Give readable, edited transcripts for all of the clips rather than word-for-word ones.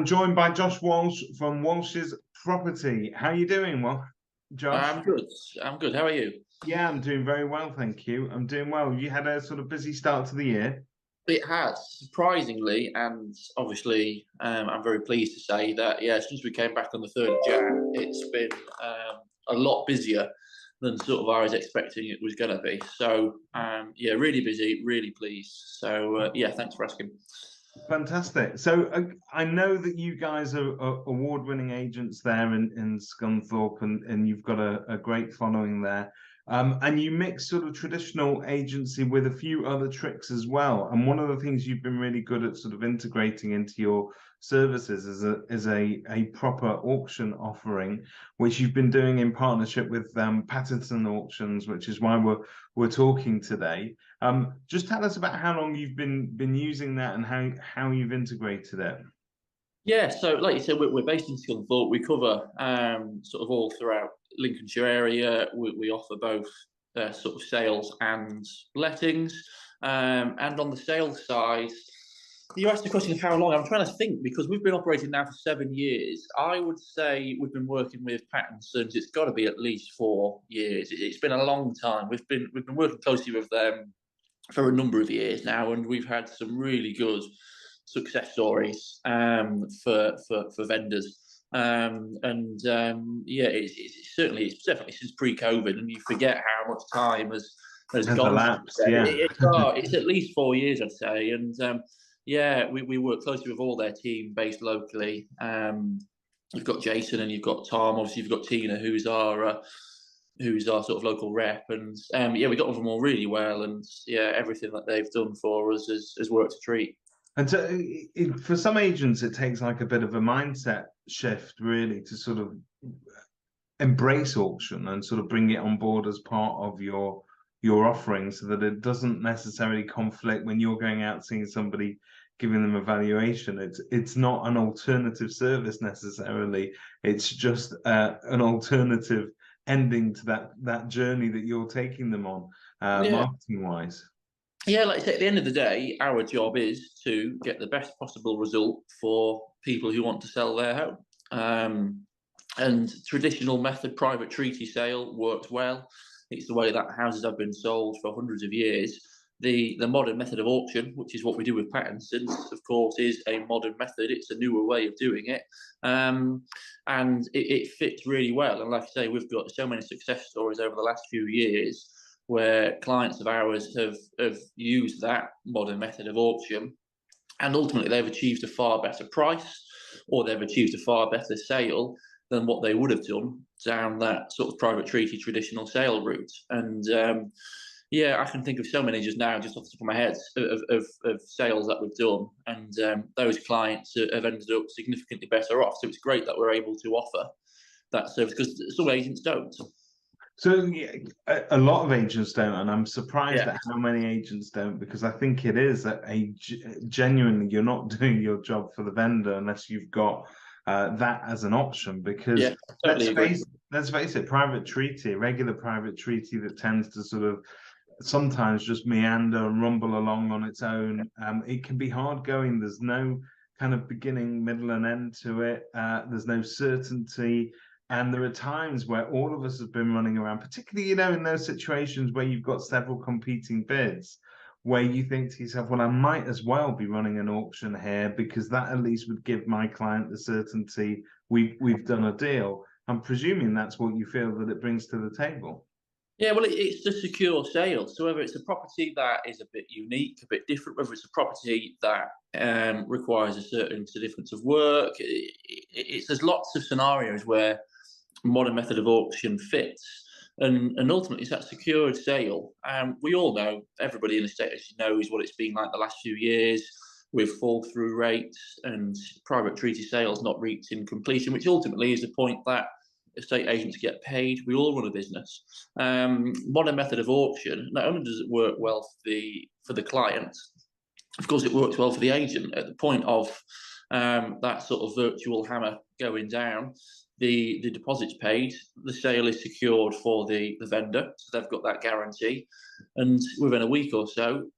I'm joined by Josh Walshe from Walshes Property. How are you doing, Josh? I'm good. I'm good. How are you? Yeah, I'm doing very well, thank you. I'm doing well. You had a sort of busy start to the year. It has, surprisingly, and obviously, I'm very pleased to say that, yeah, since we came back on the 3rd of Jan, it's been a lot busier than sort of I was expecting it was going to be. So, yeah, really busy, really pleased. So, yeah, thanks for asking. Fantastic. So I know that you guys are award-winning agents there in Scunthorpe, and you've got a great following there. And you mix sort of traditional agency with a few other tricks as well. And one of the things you've been really good at sort of integrating into your services is a proper auction offering, which you've been doing in partnership with Pattinson Auctions, which is why we're talking today. Just tell us about how long you've been using that and how you've integrated it. Yeah, so like you said, we're based in Scunthorpe. We cover sort of all throughout Lincolnshire area. We offer both sort of sales and lettings. And on the sales side, you asked the question of how long. I'm trying to think because we've been operating now for 7 years. I would say we've been working with Pattinson's. It's got to be at least 4 years. It's been a long time. We've been working closely with them for a number of years now, and we've had some really good success stories for vendors. Yeah, it's definitely since pre-COVID, and you forget how much time has gone. Elapsed, yeah. It's at least 4 years, I'd say, and yeah, we work closely with all their team based locally. You've got Jason and you've got Tom. Obviously, you've got Tina, who's our sort of local rep, and yeah, we got on with them all really well, and yeah, everything that they've done for us has worked a treat. And so for some agents, it takes like a bit of a mindset shift, really, to sort of embrace auction and sort of bring it on board as part of your offering, so that it doesn't necessarily conflict when you're going out seeing somebody, giving them a valuation. It's not an alternative service necessarily. It's just an alternative ending to that journey that you're taking them on, Yeah. marketing wise. Yeah, like I say, at the end of the day, our job is to get the best possible result for people who want to sell their home. And traditional method, private treaty sale, works well. It's the way that houses have been sold for hundreds of years. The modern method of auction, which is what we do with Pattinson's, of course, is a modern method. It's a newer way of doing it, and it fits really well. And like I say, we've got so many success stories over the last few years where clients of ours have used that modern method of auction, and ultimately they've achieved a far better price, or they've achieved a far better sale than what they would have done down that sort of private treaty traditional sale route. And yeah, I can think of so many just now, just off the top of my head, of sales that we've done, and those clients have ended up significantly better off. So it's great that we're able to offer that service, because some agents don't. So yeah, a lot of agents don't, and I'm surprised Yeah. at how many agents don't, because I think it is genuinely, you're not doing your job for the vendor unless you've got that as an option. Because Yeah, totally agree. Let's face it, private treaty, regular private treaty that tends to sort of sometimes just meander and rumble along on its own. It can be hard going. There's no kind of beginning, middle, and end to it. There's no certainty. And there are times where all of us have been running around, particularly, in those situations where you've got several competing bids, where you think to yourself, well, I might as well be running an auction here, because that at least would give my client the certainty we've done a deal. I'm presuming that's what you feel that it brings to the table. Yeah, well, it's the secure sale. So whether it's a property that is a bit unique, a bit different, whether it's a property that requires a certain difference of work, there's lots of scenarios where modern method of auction fits, and ultimately it's that secured sale. We all know, everybody in the estate agency knows what it's been like the last few years with fall through rates and private treaty sales not reaching completion, which ultimately is the point that estate agents get paid. We all run a business. Modern method of auction, not only does it work well for the client, of course it works well for the agent. At the point of that sort of virtual hammer going down, the deposit's paid, the sale is secured for the vendor, so they've got that guarantee, and within a week or so,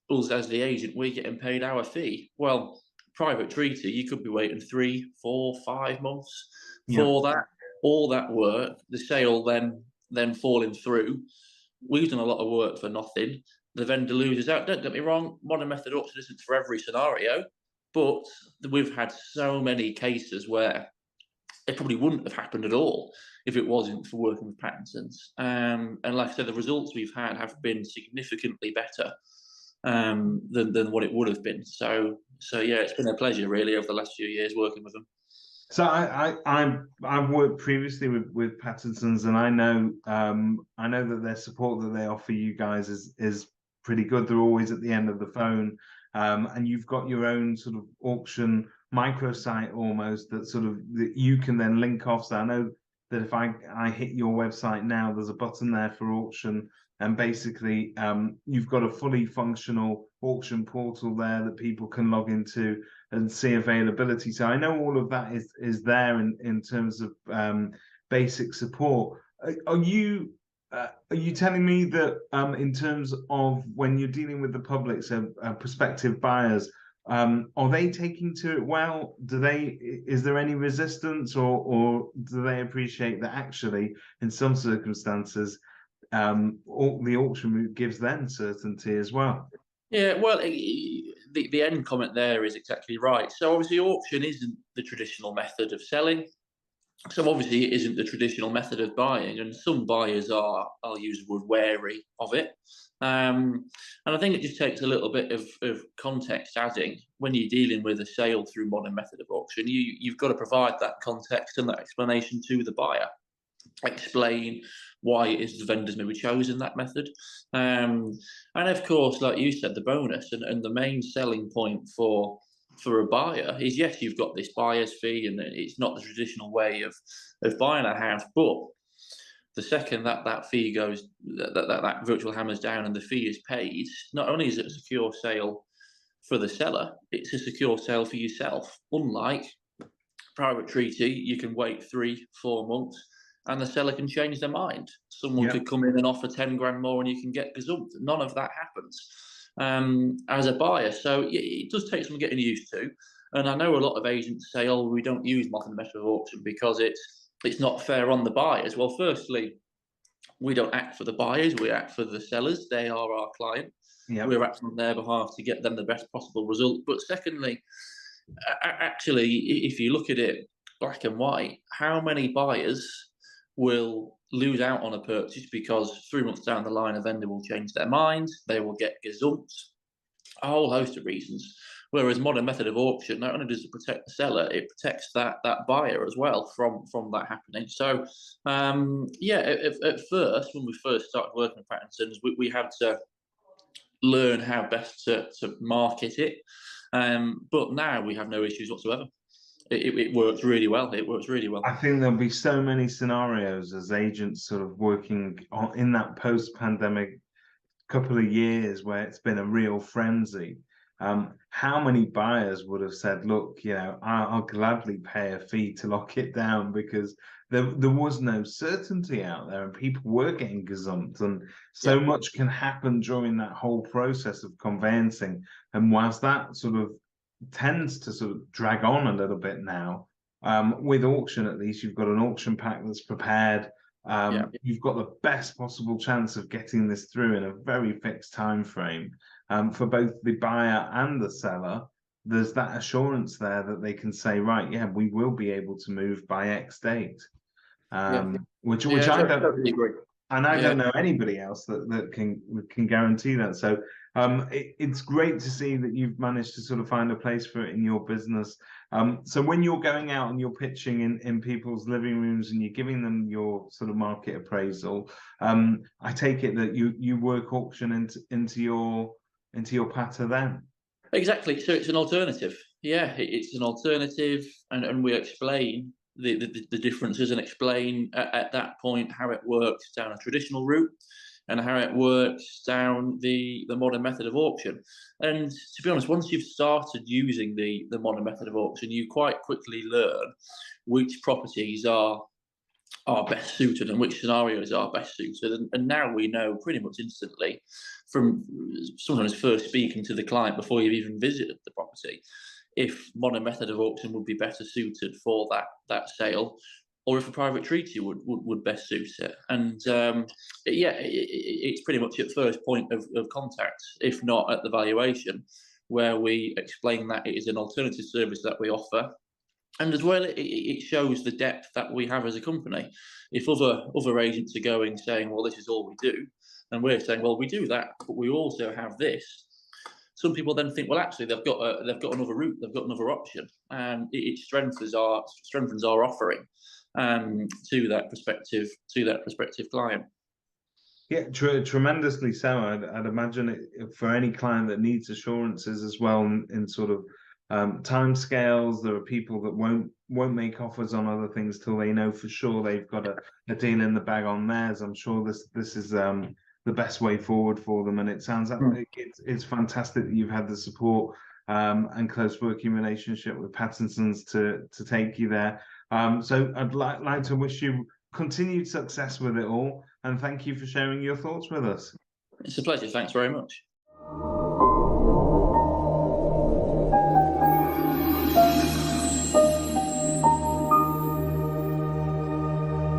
us as the agent, we're getting paid our fee. Well, private treaty, you could be waiting 3, 4, 5 months Yeah. for that. All that work, the sale then falling through. We've done a lot of work for nothing. The vendor loses out. Don't get me wrong, modern method auction isn't for every scenario, but we've had so many cases where it probably wouldn't have happened at all if it wasn't for working with Pattinson's. And like I said, the results we've had have been significantly better than what it would have been. So yeah, it's been a pleasure really over the last few years working with them. So I've worked previously with Pattinson's, and I know that their support that they offer you guys is pretty good. They're always at the end of the phone, and you've got your own sort of auction microsite almost that you can then link off. So I know that if I hit your website now, there's a button there for auction, and basically you've got a fully functional auction portal there that people can log into and see availability. So I know all of that is there in terms of basic support. Are you telling me that in terms of when you're dealing with the public, so prospective buyers, are they taking to it well? Is there any resistance, or do they appreciate that actually in some circumstances the auction route gives them certainty as well? Yeah, well, the end comment there is exactly right. So obviously auction isn't the traditional method of selling. So obviously it isn't the traditional method of buying, and some buyers are, I'll use the word, wary of it. And I think it just takes a little bit of context adding. When you're dealing with a sale through modern method of auction, you've got to provide that context and that explanation to the buyer. Explain why it is the vendors maybe chosen that method. And of course, like you said, the bonus and the main selling point for a buyer is, yes, you've got this buyer's fee, and it's not the traditional way of buying a house, but the second that fee goes, that virtual hammers down and the fee is paid, not only is it a secure sale for the seller, it's a secure sale for yourself. Unlike private treaty, you can wait 3, 4 months and the seller can change their mind. Someone could come in and offer 10 grand more and you can get gazumped. None of that happens as a buyer. So it does take some getting used to. And I know a lot of agents say, oh, we don't use modern method of auction because it's not fair on the buyers. Well, firstly, we don't act for the buyers, we act for the sellers. They are our client. Yep. We're acting on their behalf to get them the best possible result. But secondly, actually, if you look at it black and white, how many buyers will lose out on a purchase because 3 months down the line a vendor will change their mind, they will get gazumped, a whole host of reasons. Whereas modern method of auction, not only does it protect the seller, it protects that buyer as well from that happening. So yeah, at first, when we first started working with Pattinson's, we had to learn how best to market it, but now we have no issues whatsoever. It works really well. It works really well. I think there'll be so many scenarios as agents sort of working in that post-pandemic couple of years where it's been a real frenzy. How many buyers would have said, look, I'll gladly pay a fee to lock it down, because there was no certainty out there and people were getting gazumped, and so much can happen during that whole process of conveyancing. And whilst that sort of tends to sort of drag on a little bit now, with auction, at least you've got an auction pack that's prepared. You've got the best possible chance of getting this through in a very fixed time frame. For both the buyer and the seller, there's that assurance there that they can say, right, yeah, we will be able to move by X date. Which I don't totally agree. And I don't know anybody else that can guarantee that. So it's great to see that you've managed to sort of find a place for it in your business. So when you're going out and you're pitching in people's living rooms and you're giving them your sort of market appraisal, I take it that you work auction into your patter then. Exactly. So it's an alternative. Yeah, it's an alternative, and we explain the differences and explain at that point how it works down a traditional route and how it works down the modern method of auction. And to be honest, once you've started using the modern method of auction, you quite quickly learn which properties are best suited and which scenarios are best suited. And now we know pretty much instantly, from sometimes first speaking to the client before you've even visited the property, if modern method of auction would be better suited for that sale, or if a private treaty would best suit it. And yeah, it's pretty much at first point of contact, if not at the valuation, where we explain that it is an alternative service that we offer. And as well, it shows the depth that we have as a company. If other agents are going saying, well, this is all we do, and we're saying, well, we do that, but we also have this. Some people then think, well, actually, they've got another route, they've got another option, and it strengthens our offering to that prospective client. Yeah, tremendously so. I'd imagine it for any client that needs assurances as well in sort of time scales. There are people that won't make offers on other things till they know for sure they've got a deal in the bag on theirs. I'm sure this is the best way forward for them, and it sounds like it's fantastic that you've had the support and close working relationship with Pattinson's to take you there. So I'd like to wish you continued success with it all, and thank you for sharing your thoughts with us. It's a pleasure. Thanks very much.